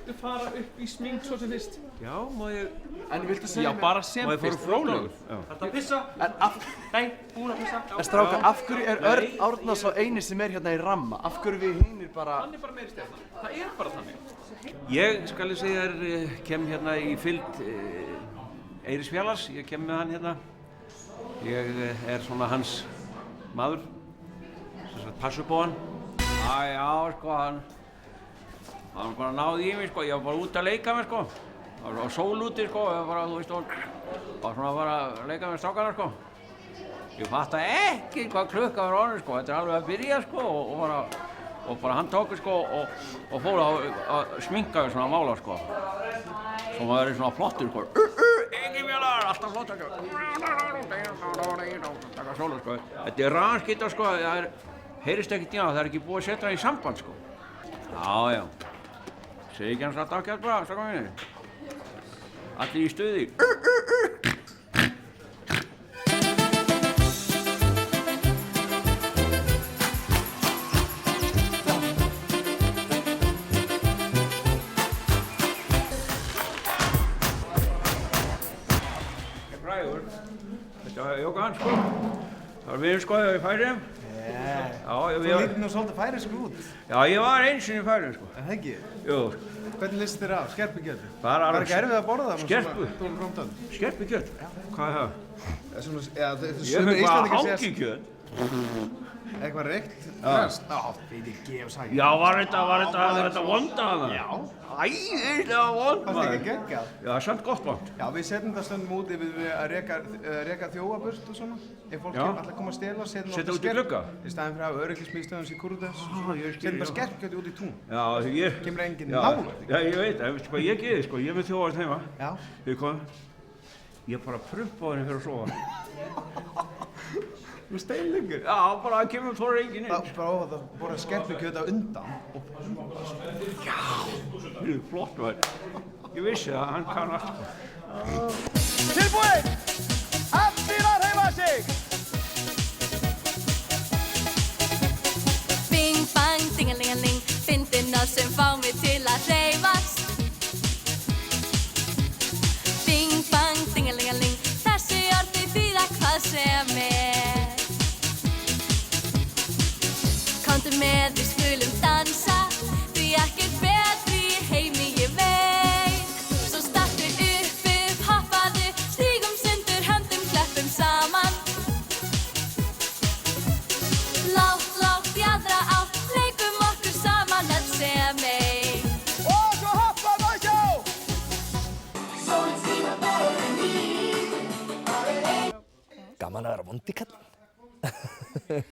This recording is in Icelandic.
viltu fara upp í smink svo sem fyrst? Já, má ég... En viltu segja Já, bara sem Má ég fara fyrst. frólegur? Þetta pissa? Nei, búin að pissa. En strákar, af hverju er Örn Árnason sá eini sem er hérna í ramma? Af hverju við hinir bara... Hann er bara meiri stjarnan. Það er bara þannig. Ég skal ég segja þér, kem hérna í fylgd Eiríks Fjalars, ég kem með hann hérna. Ég er svona hans maður, sem sagt passa upp á hann. Já, sko, hann bara náði í mig, sko, ég var bara út að leika mig, sko. Það var sól úti, sko, ég var bara, þú veist, og svona bara að leika með strákana, sko. Ég fatta ekki hvað klukka var orðin, sko, þetta er alveg að byrja, sko, og bara hann tók, sko, og fór að sminka við svona mála, sko. Svo maður er svona flottur, sko. Engin Fjallar, alltaf flottur, taka sólu, sko. Þetta er ranskýta, sko, það heyrist ekkert í hann, það er ekki búið að setja hann í samband, sko. Já. Segi ekki hans alltaf ágætt bara, strákar mínir. Allir í stuði. Frægur. Þetta var Jókan, sko. Það var vinur, sko, þegar við færum. Þú lítur nú svolítið færisk út. Já, ég var einu sinni í færum, sko. En það ekki? Jú. Hvernig lýst þér á? Skerpikjöt? Bara Var ekki erfið að borða það? Skerpu? Skerpu? Skerpikjöt? Hvað er það? Ég Ég fekk bara hangikjöt. Eitthvað reykt? Frest? Veit ekki, ég sagði. Já, var þetta vonda hana? Já. Æðislega vond, Það er maður. ekki geggjað. Já, samt gott vond. Já, við setjum það stundum út yfir við að reka þjófaburt og svona. Ef fólk Já. kemur alltaf að koma að stela, setjum Setja út í glugga? Í staðinn fyrir að hafa öryggismiðstöðum í Kúrútes. ég skil, Setjum bara já. skerpikjöt út í tún. Já, því ég... Kemur enginn Já, nálægt. Já, ég veit, en veistu hvað ég geði, sko, ég er með þjófavörð heima. Já. Við komum, ég bara prumpa á henni fyrir að sofa. Þú steinlengur. Já, bara að kemur þóra enginn inn. Það bara á það borða skerpikjöt á undan. Það er flott, maður. Ég vissi það, hann kann allt, sko. Tilbúin! Allir að hreyfa sig! Bing bang, dingalingaling, fyndin að sem fá mig til að hreyfast. Bing bang, dingalingaling, þessi orði þýða hvað sem er. Komdu með, við skulum dansa, því ekkert betri í heimi ég veit. Svo stattu upp, hoppaðu, stígum sundur, höndum, klöppum saman. Látt í aðra átt, leikum okkur saman öll sem ein. Og svo hoppa það sjá! Gaman að vera vondi kall.